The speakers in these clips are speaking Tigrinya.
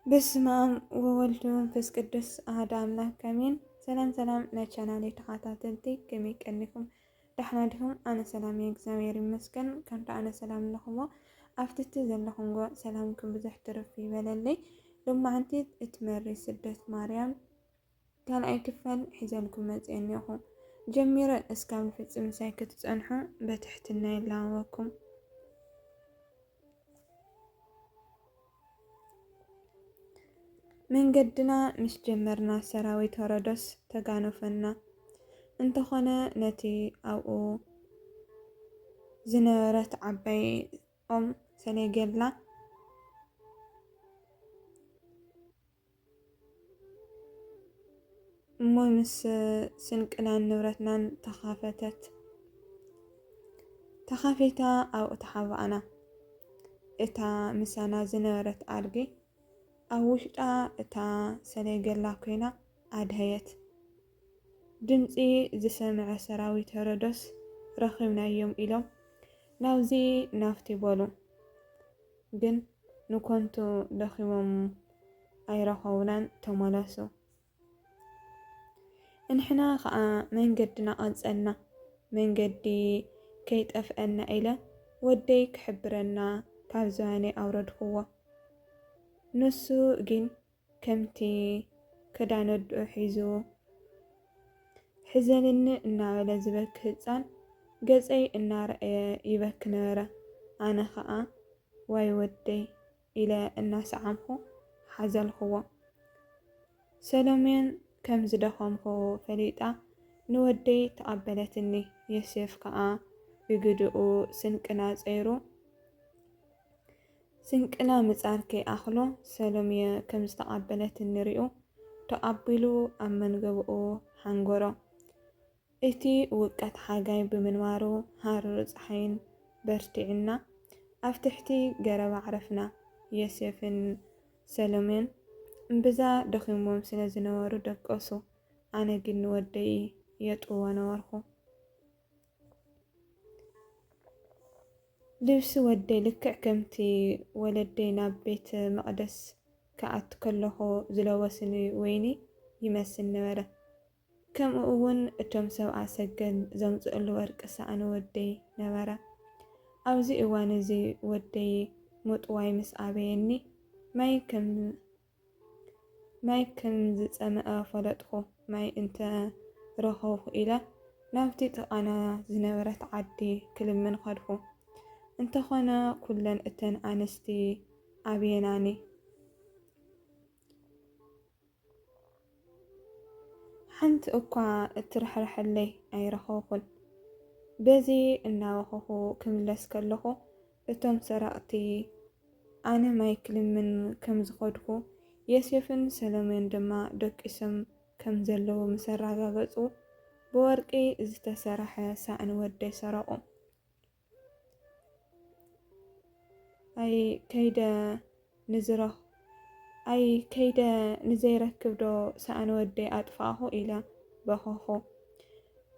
በስመ አብ ወወልድ ወመንፈስ ቅዱስ አሐዱ አምላክ አሜን። ሰላም ሰላም ናቻናሌ ተኸታተልቲ ከመይ ቀኒኩም ደሕና ዲኹም? ኣነ ሰላም እየ እግዚአብሔር ይመስገን። ከምቲ ኣነ ሰላም ኣለኹሞ ኣብትቲ ዘለኹምዎ ሰላምኩም ብዙሕ ትርፍ ይበለለይ። ሎማዓንቲ እትመሪ ስደት ማርያም ካልኣይ ክፋል ሒዘልኩም መፅአ እኒኹ ጀሚረ እስካብ ንፍፅም ሳይ ክትፀንሑ በትሕትና ይለዋወኩም። መንገድና ምስ ጀመርና ሰራዊት ሄሮዶስ ተጋነፈና እንተኾነ ነቲ ኣብኡ ዝነበረት ዓባይ ኦም ሰሌገላ እሞ ምስ ስንቅናን ንብረትናን ተኻፈተት። ተኻፊታ ኣብኡ ተሓባእና እታ ምሳና ዝነበረት ኣድጊ ኣብ ውሽጣ እታ ሰሌገላ ኮይና ኣድሃየት። ድምፂ ዝሰምዐ ሰራዊት ሄሮዶስ ረኺብናዮም ኢሎም ናብዚ ናፍቲ በሉ፣ ግን ንኮንቱ ደኺሞም ኣይረኸቡናን ተመለሱ። እንሕና ከዓ መንገድና ቀፀልና መንገዲ ከይጠፍአና ኢለ ወደይ ክሕብረና ካብ ዝባነይ ኣውረድክዎ። ንሱ ግን ከምቲ ክዳን ወድኡ ሒዙ ሕዘልኒ እናበለ ዝበክ ህፃን ገፀይ እናረአየ ይበክ ነበረ። ኣነ ከዓ ዋይ ወደይ ኢለ እናሰዓምኩ ሓዘልክዎ። ሰሎሜን ከም ዝደኸምኩ ፈሊጣ ንወደይ ተቐበለትኒ። ዮሴፍ ከዓ ብግድኡ ስንቅና ፀይሩ ስንቅና ምፃር ከይኣኽሎ ሰሎሜ ከም ዝተቐበለት ንሪኡ ተቐቢሉ ኣብ መንገብኡ ሓንጎሮ። እቲ ውቀት ሓጋይ ብምንባሩ ሃሩር ፀሓይን በርቲዕና ኣብ ትሕቲ ገረብ ኣዕረፍና። ዮሴፍን ሰሎሜን እምብዛ ደኺሞም ስለ ዝነበሩ ደቀሱ። ኣነ ግን ንወደይ የጥዎ ነበርኩ። ልብሲ ወደይ ልክዕ ከምቲ ወለደይ ናብ ቤተ መቕደስ ክኣቱ ከለኹ ዝለበስኒ ወይኒ ይመስል ነበረ። ከምኡ እውን እቶም ሰብኣ ሰገል ዘምፅእሉ ወርቂ ሳእኒ ወደይ ነበረ። ኣብዚ እዋን እዚ ወደይ ምጥዋይ ምስ ኣበየኒ ማይ ከም ዝፀምአ ፈለጥኩ። ማይ እንተ ረኸብኩ ኢለ ናብቲ ጥቓና ዝነበረት ዓዲ ክልምን ከድኩ። እንተኾነ ኩለን እተን ኣንስቲ ኣብየናኒ ሓንቲ እኳ እትርሕርሐለይ ኣይረኸብኩን። በዚ እናበኸኹ ክምለስ ከለኹ እቶም ሰራቕቲ ኣነ ማይ ክልምን ከም ዝኸድኩ ዮሴፍን ሰሎሜን ድማ ደቂሶም ከም ዘለዉ ምስ ኣረጋገፁ ብወርቂ ዝተሰርሐ ሳእኒ ወደይ ሰረቑ። ኣይ ከይደ ንዘይረክብ ዶ ሳእኒ ወደይ ኣጥፋእኹ ኢለ በኸኹ።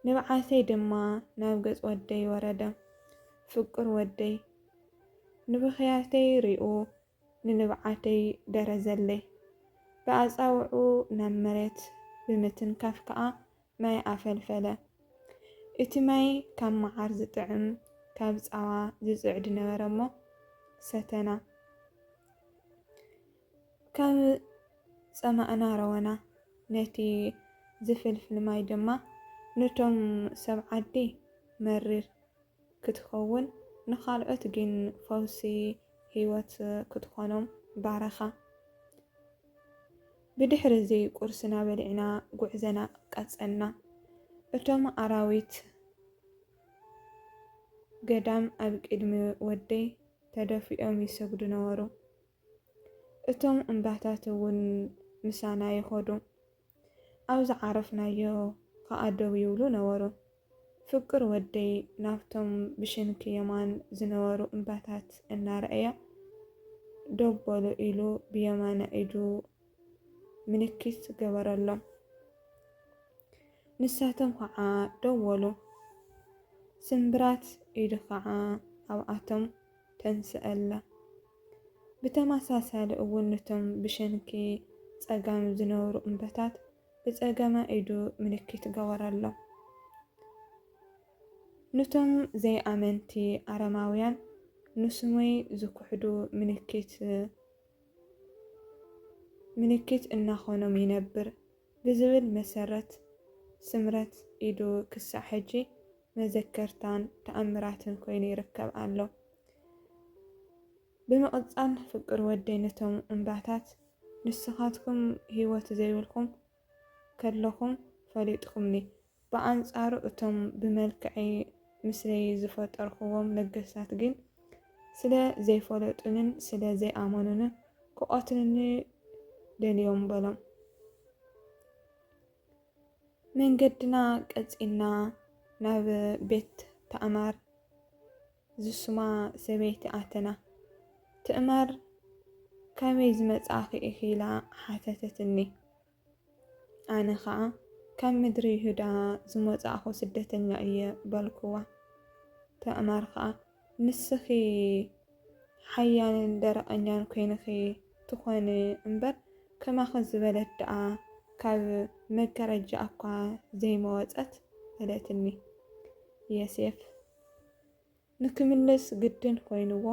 ንብዓተይ ድማ ናብ ገጽ ወደይ ወረደ። ፍቁር ወደይ ንብኽያተይ ሪኡ ንንብዓተይ ደረዘለይ። ብኣፃውዑ ናብ መሬት ብምትንካፍ ከዓ ማይ ኣፈልፈለ። እቲ ማይ ካብ መዓር ዝጥዕም ካብ ፃባ ዝፅዕድ ነበረ እሞ ሰተና። ካብ ፀማእና ረወና። ነቲ ዝፍልፍል ማይ ድማ ነቶም ሰብ ዓዲ መሪር ክትኸውን ንኻልኦት ግን ፈውሲ ሂወት ክትኾኖም ባረኻ። ብድሕሪ እዚ ቁርስና በሊዕና ጉዕዘና ቀፀልና። እቶም ኣራዊት ገዳም ኣብ ቅድሚ ወደይ ተደፊኦም ይሰግዱ ነበሩ። እቶም እምባታት እውን ምሳና ይኸዱ። ኣብ ዝዓረፍናዮ ከዓ ደው ይብሉ ነበሩ። ፍቁር ወደይ ናብቶም ብሽንኪ የማን ዝነበሩ እምባታት እናረአየ ደው በሉ ኢሉ ብየማነ ኢዱ ምልክት ገበረሎም። ንሳቶም ከዓ ደው በሉ። ስምብራት ኢዱ ከዓ ኣብኣቶም ተንስአላ። ብተመሳሳሊ እውን ነቶም ብሸንኪ ፀጋም ዝነበሩ እምበታት ብፀገማ ኢዱ ምልክት ገበረሎ። ነቶም ዘይኣመንቲ ኣረማውያን ንስሙይ ዝኩሕዱ ምልክት እናኾኖም ይነብር ብዝብል መሰረት ስምረት ኢዱ ክሳዕ ሕጂ መዘከርታን ተኣምራትን ኮይኑ ይርከብ ኣሎ። ብምቕፃል ፍቅር ወደይ ነቶም እምባታት ንስኻትኩም ሂወት ዘይብልኩም ከለኹም ፈሊጥኩምኒ፣ ብኣንጻሩ እቶም ብመልክዐይ ምስለይ ዝፈጠርክዎም ነገስታት ግን ስለ ዘይፈለጡንን ስለ ዘይኣመኑንን ክቆትሉኒ ደልዮም በሎም። መንገድና ቀፂልና ናብ ቤት ተኣማር ዝስማ ሰበይቲ ኣተና። ትእማር ከመይ ዝመጻኺ ኢኺ ኢላ ሓተተትኒ። ኣነ ከዓ ካብ ምድሪ ይሁዳ ዝመጻእኹ ስደተኛ እየ በልክዋ። ትእማር ከዓ ንስኺ ሓያልን ደረቐኛን ኮይንኺ ትኾን እምበር ከማኸ ዝበለት ደኣ ካብ መጋረጃ እኳ ዘይመወፀት በለትኒ። ዮሴፍ ንክምልስ ግድን ኮይንዎ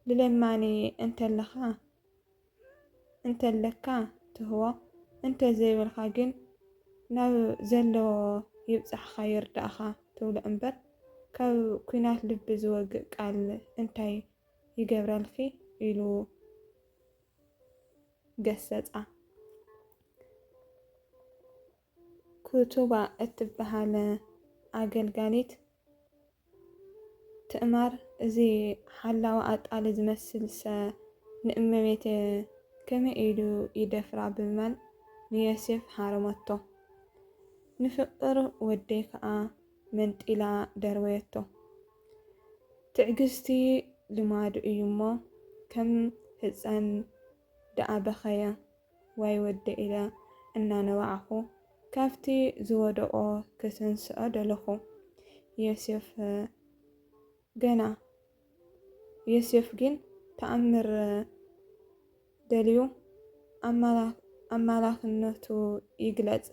ልለማኒ እንተለካ ትህቦ እንተዘይብልካ ግን ናብ ዘለዎ ይብፃሕካ ይርዳእካ ትብሎ እምበር ካብ ኩናት ልቢ ዝወግእ ቃል እንታይ ይገብረልኪ ኢሉ ገሰፃ። ክቱባ እትበሃል ኣገልጋሊት ትእማር እዚ ሓላዊ ኣጣሊ ዝመስል ንእመቤቴ ከመይ ኢሉ ይደፍራ ብምባል ንዮሴፍ ሓረመቶ። ንፍቅር ወደይ ከዓ መንጢላ ደርበየቶ። ትዕግስቲ ልማዱ እዩ እሞ ከም ህፃን ደኣ በኸየ ዋይ ወደይ ኢለ እናነባዕኹ ካብቲ ዝወደቆ ከተንስኦ ደለኹ። ዮሴፍ ግን ተኣምር ደልዩ ኣማላኽነቱ ይግለጽ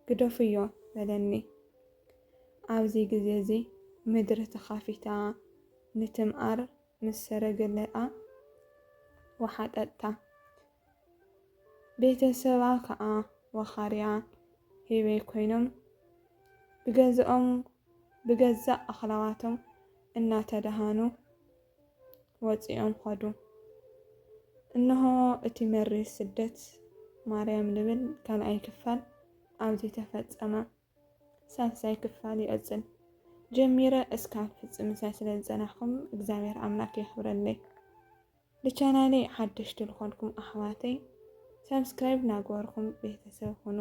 ግደፍዮ በለኒ። ኣብዚ ግዜ እዚ ምድሪ ተኻፊታ ንትምኣር ምስ ሰረገለኣ ወሓጠጥታ። ቤተሰባ ከዓ ወኻርያ ሂበይ ኮይኖም ብገዛእ ኣኽላዋቶም እናተደሃኑ ወፂኦም ኸዱ። እነሆ እቲ መሪር ስደት ማርያም ልብል ካልኣይ ክፋል ኣብዚ ተፈጸመ። ሳልሳይ ክፋል ይቕፅል። ጀሚረ እስካብ ፍፅም ስለ ዝፀናሕኩም እግዚአብሔር ኣምላክ የኽብረለይ። ንቻናለይ ሓደሽቲ ዝኾንኩም ኣሕዋተይ ሰብስክራይብ ናገበርኩም ቤተሰብ ሁኑ።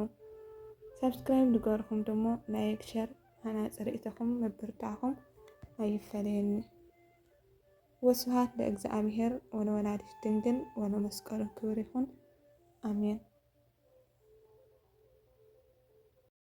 ሰብስክራይብ ንገበርኩም ደሞ ላይክ ሸር ሓናፅር ኢተኹም ምብርታዕኹም ኣይፈለየኒ። ወስብሐት ለእግዚአብሔር ወለወላዲቱ ድንግል ወለመስቀሉ ክቡር ይኹን። ኣሜን።